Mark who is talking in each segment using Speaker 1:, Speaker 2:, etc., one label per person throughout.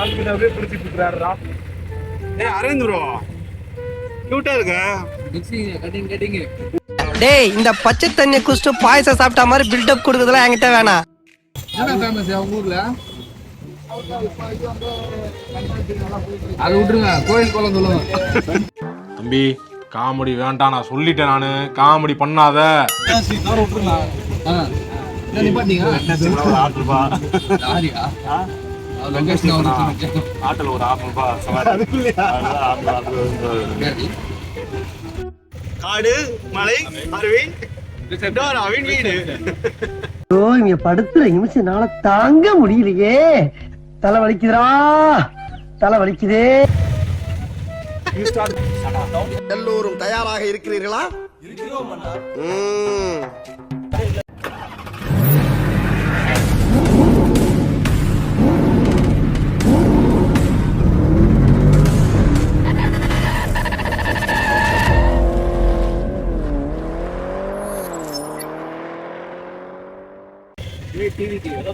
Speaker 1: அப்படியே பிடிச்சிட்டு இருக்காருடா. அரவிந்த் ப்ரோ கியூட்டா இருக்கு.
Speaker 2: டேய் இந்த பச்சை தண்ணியை குடிச்சிட்டு பாயசம் சாப்பிட்ட மாதிரி பில்டப் கொடுக்குறதுலாம் என்கிட்ட வேணாம்.
Speaker 3: என்ன ஃபேமஸ் அவங்க ஊர்ல? அது விட்டுருங்க, கோயில் குளம் சொல்லுங்க.
Speaker 4: தம்பி காமெடி வேண்டாம், நான் சொல்லிட்டேன். நானு காமெடி பண்ணாத.
Speaker 1: காடு மலை அருவி வீடு.
Speaker 2: இங்க படுத்துற நிமிஷம்னால தாங்க முடியலையே. தலை வலிக்குதுடா, தலை வலிக்குதே.
Speaker 5: எல்லோரும் தயாராக இருக்கிறீர்களா? இருக்கிறோம் அண்ணா.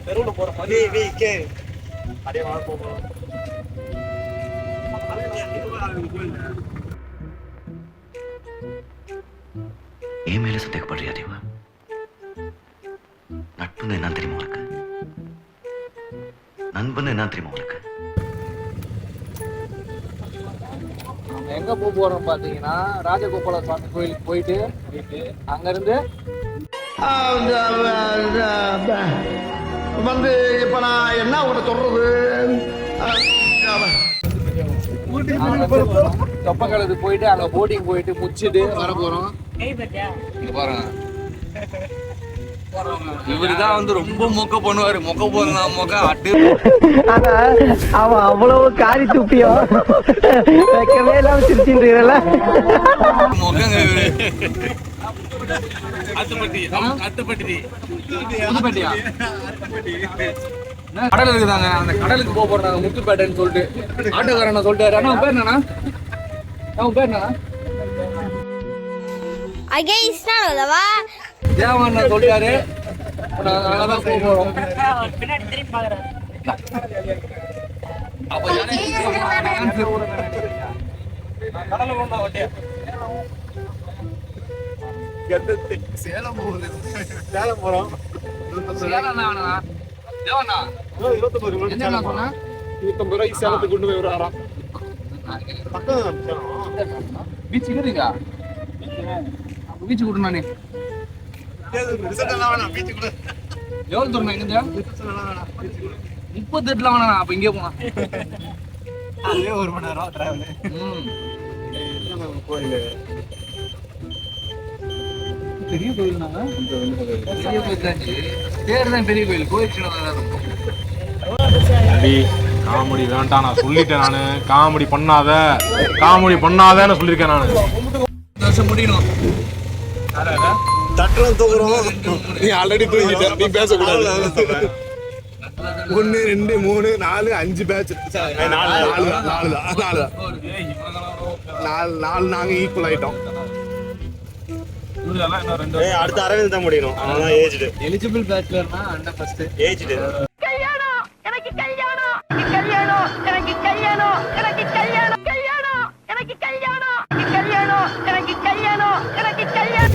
Speaker 1: தெருவுல போற மாதிரி அப்படியே வாழ போகும்.
Speaker 6: ஏன் மேல சந்தேகப்படுறியா தேவா? நட்புன்னு என்ன தெரியுமா உனக்கு? நண்பன் என்ன தெரியுமா உனக்கு?
Speaker 3: எங்க போறோம் பாத்தீங்கன்னா ராஜகோபால சுவாமி கோயிலுக்கு போயிட்டு அங்க இருந்து
Speaker 5: வந்து இப்ப நான் என்ன உங்களை சொல்றது?
Speaker 3: தொப்பக்காலத்து போயிட்டு அங்க போட்டிங் போயிட்டு முடிச்சுட்டு வர போறோம். இங்க பாருங்க, இவருதான் வந்து ரொம்ப மொக்க பண்ணுவாரு. மொக்க போறா மொக்க அட்டு.
Speaker 2: ஆனா அவன் அவ்வளவு காரி துப்பியோ வைக்கவே இல்லாம சிரிச்சுன்றீங்கல்ல.
Speaker 3: மொக்கங்க இவரு. கடல் இருக்குதாங்க, அந்த கடலுக்கு போறாங்க முத்துப்பேட்டைன்னு சொல்லிட்டு. ஆட்டோக்காரன் சொல்லிட்டாரு. அண்ணா பேர் என்னன்னா? அவன் பேர் என்னன்னா? தேவண்ணா சொல்லிட்டாரு. அங்கதான் போறோம்.
Speaker 1: சேலம் போகுது. சேலம் போறோம். 29 ரூபாய் சேலத்துக்கு கொண்டு போய் விடுறாராம்.
Speaker 3: பீச் இருக்குதா? பீச் கூட நானே எவ்வளவு தூரம் இங்க 38 வேணா. அப்ப இங்கே போனா
Speaker 1: அதே 1 மணி நேரம் டிராவல். கோயில் பெரிய கோயில்.
Speaker 3: பெரிய கோயில் தான். பேர் தான் பெரிய கோயில். கோயில் சின்னதாக இருக்கும்.
Speaker 4: தம்பி காமெடி வேண்டாம், நான் சொல்லிட்டேன். நானு காமெடி பண்ணாத, காமெடி பண்ணாதன்னு சொல்லியிருக்கேன். நானு
Speaker 3: வருஷம் முடியணும்.
Speaker 1: தட்டுலாம் தூக்குறோம். நீ ஆல்ரெடி தூங்கிட்ட, நீ பேசக்கூடாது. 1 2 3 4 5 பேட்ச். 4 நாங்க ஈக்குவல் ஆயிட்டோம். அடுத்த அரவிந்த் தான் முடியணும். அவன் ஏஜ்டு
Speaker 3: எலிஜிபிள் பேச்சுலர்னா அண்ணா ஃபர்ஸ்ட்
Speaker 1: ஏஜ்டு.
Speaker 7: கல்யாணம் எனக்கு கல்யாணம் கல்யாணம் எனக்கு கல்யாணம் எனக்கு கல்யாணம் கல்யாணம் எனக்கு கல்யாணம் கல்யாணம் எனக்கு கல்யாணம் எனக்கு கல்யாணம்.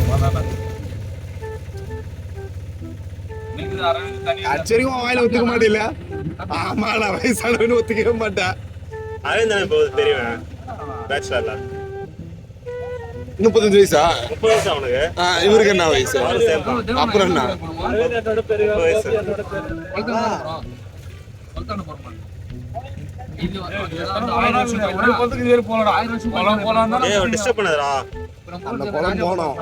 Speaker 1: சரிங்க வாயில ஒத்துக்க மாட்டேல. ஆமா நான் வயசானவனு ஒத்துக்கவே மாட்டேன். அரவிந்த் தானே இப்போ தெரியும் பேச்சுலர்ல. 35 வயசா? 30 வயசு அவனுக்கு. இவருக்கு என்ன வயசு? அப்புறம் என்ன? டிஸ்டர்ப் பண்ணாதடா. அந்த குளம் போனோம்.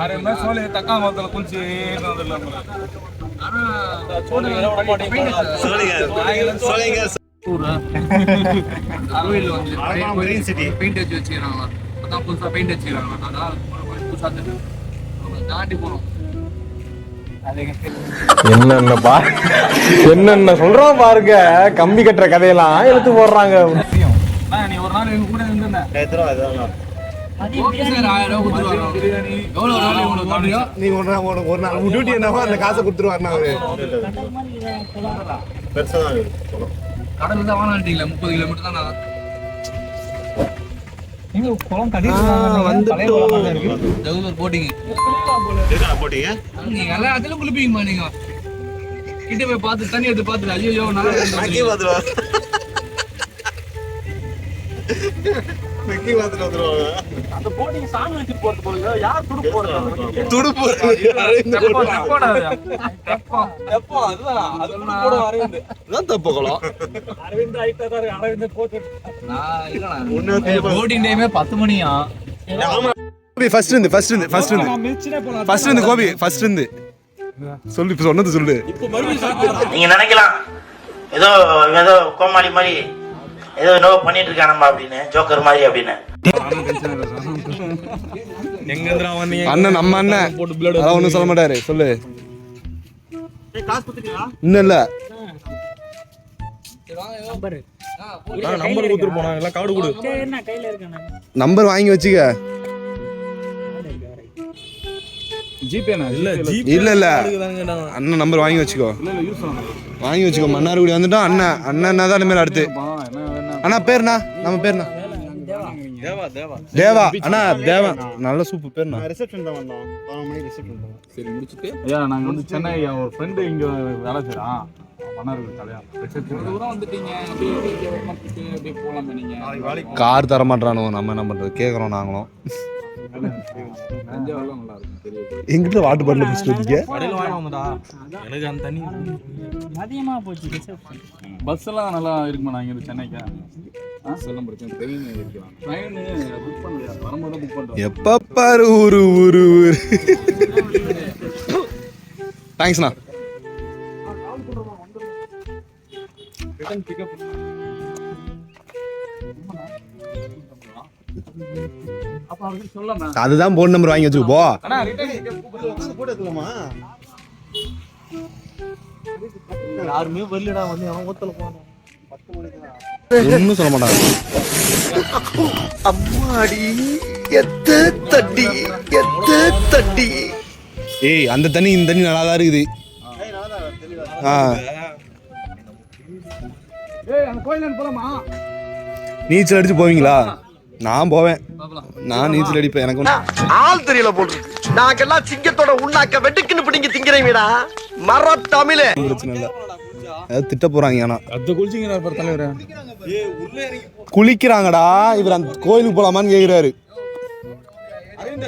Speaker 4: தக்கா மரத்துல குளிச்சு
Speaker 3: பெயிண்ட் வச்சு வச்சுக்கிறாங்களா? அதான் புதுசா பெயிண்ட் வச்சுக்கிறாங்களா? அதான் புதுசா தாண்டி போறோம்.
Speaker 4: என்னென்ன சொல்றோம் பாருங்க. கம்பி கட்டுற கதையெல்லாம் எடுத்து போடுறாங்க.
Speaker 3: நீ ஒரு நாள் எங்க கூட இருந்தேன்.
Speaker 1: நீ ஒரு நாள் டியூட்டி என்னவோ அந்த காசை கொடுத்துருவாருண்ணா அவரு.
Speaker 3: கடல் தான் வாங்கிட்டீங்களா 30 கிலோமீட்டர் தானா ஜவுலூர் போட்டிங்க
Speaker 1: போட்டீங்க
Speaker 3: நீங்க எல்லாத்துலயும் குளிப்பீங்கம்மா நீங்க கிட்ட போய் பார்த்து தண்ணி எடுத்து பார்த்துட்டு ஐயோ நல்லா
Speaker 4: அந்த போட்டிக்கு சாமி வச்சு போறது போல யார் துடு போறது
Speaker 1: துடுப்பு
Speaker 3: போட்டிங் டைமே 10 மணியா
Speaker 1: சொல்லு சொன்னது சொல்லு.
Speaker 8: நீங்க நினைக்கலாம் ஏதோ ஏதோ கோமாளி மாதிரி ஏதோ என்னவோ பண்ணிட்டு இருக்கானம்மா அப்படின்னு ஜோக்கர் மாதிரி அப்படின்னு
Speaker 1: அண்ணன் நம்ம அண்ணன் அதான் ஒண்ணும் சொல்ல மாட்டாரு சொல்லு. இன்னும் இல்ல
Speaker 4: நம்பர் கொடுத்துட்டு போனா எல்லாம் கார்டு கொடு
Speaker 1: நம்பர் வாங்கி வச்சுக்க.
Speaker 4: ஜிபேனா இல்ல
Speaker 1: இல்ல இல்ல அண்ணன் நம்பர் வாங்கி வச்சுக்கோ. வாங்கி வச்சுக்கோ. மன்னார்குடி வந்துட்டோம். அண்ணன் அண்ணன் தான் இனிமேல் அடுத்து. அண்ணா பேருண்ணா நம்ம பேருண்ணா தேவா. அண்ணா தேவா நல்ல சூப்பர் பேருண்ணா.
Speaker 3: சரி முடிச்சிட்டு
Speaker 4: ஐயா நாங்க வந்து சென்னை ஒரு ஃப்ரெண்டு இங்க வேலை செய்யறான் மன்னார்குடி தலையா
Speaker 3: தூரம் வந்துட்டீங்க அப்படியே போலாம் நீங்க
Speaker 1: கார் தர மாட்டானோ நம்ம என்ன பண்றது கேக்குறோம் நாங்களும்.
Speaker 3: தஞ்சாவூர்லாம் நல்லா இருக்கும் தெரியும்
Speaker 1: எங்கிட்ட வாட்டர் பாட்டில் பிடிச்சிட்டு வந்தீங்க.
Speaker 4: கடையில் வாங்க வந்தா எனக்கு அந்த தண்ணி
Speaker 9: அதிகமாக போச்சு.
Speaker 4: பஸ் எல்லாம் நல்லா இருக்குமா நான் இங்க சென்னைக்கு
Speaker 3: சொல்ல பிரச்சனை ட்ரெயின் இருக்கலாம் ட்ரெயின் புக் பண்ணலையா வரும்போது புக் பண்ணுறோம்
Speaker 1: எப்ப பாரு ஊரு ஊரு ஊரு. தேங்க்ஸ்ண்ணா.
Speaker 3: ரிட்டர்ன் பிக்கப் அப்ப அவருக்கு சொல்லலாம்
Speaker 1: அதுதான் போன் நம்பர் வாங்கி வச்சுக்கோ போ.
Speaker 3: அண்ணா ரிட்டர்ன் பிக்கப்
Speaker 5: போட்டுக்கலாமா?
Speaker 4: யாருமே வரலடா வந்து அவன் ஓத்தல போனான்
Speaker 1: ஒன்னும் சொல்ல மாட்டாங்க.
Speaker 5: அம்மாடி எத்த தட்டி எத்த தட்டி.
Speaker 1: ஏய் அந்த தண்ணி இந்த தண்ணி நல்லா தான் இருக்குது.
Speaker 3: ஏய் அந்த கோயிலுக்கு போலாமா?
Speaker 1: நீச்சல் அடிச்சு போவீங்களா? நான் போவேன். நான் நீச்சல் அடிப்பேன். எனக்கு
Speaker 5: ஆள் தெரியல போட்டு நாங்கெல்லாம் சிங்கத்தோட உண்ணாக்க வெட்டுக்குன்னு பிடிங்க திங்கிறீங்கடா மர தமிழே.
Speaker 1: பிரச்சனை இல்லை. ஏதாவது திட்ட போறாங்க. ஆனா
Speaker 4: அத குளிச்சிங்க தலைவரே
Speaker 1: குளிக்கிறாங்கடா. இவர் அந்த கோயிலுக்கு போலாமான்னு கேக்குறாரு.
Speaker 4: அரவிந்த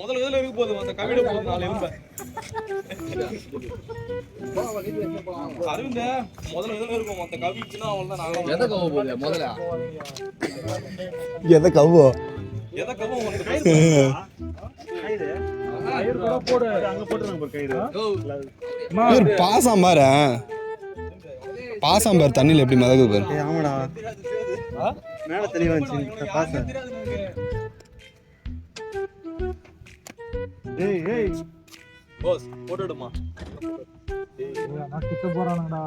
Speaker 4: முதல்ல இருக்கு போதும் அந்த கவிட போதும் நாலு எலும்ப அரவிந்த முதல்ல இருக்கும் அந்த கவிச்சுனா அவ்வளவுதான் நாங்க
Speaker 3: எதை கவ போகுது முதல்ல
Speaker 1: எதை கவ்வோ
Speaker 4: எதை கவ
Speaker 1: பாசாம்பார். பாசாம்பார் தண்ணியில் எப்படி மதகுது பாரு.
Speaker 5: ஆமாடா மேல தெளிவா இருந்துச்சு பாச. ஏய் ஏய்
Speaker 4: போஸ் போட்டுடுமா
Speaker 9: நான் கிட்ட போறானடா.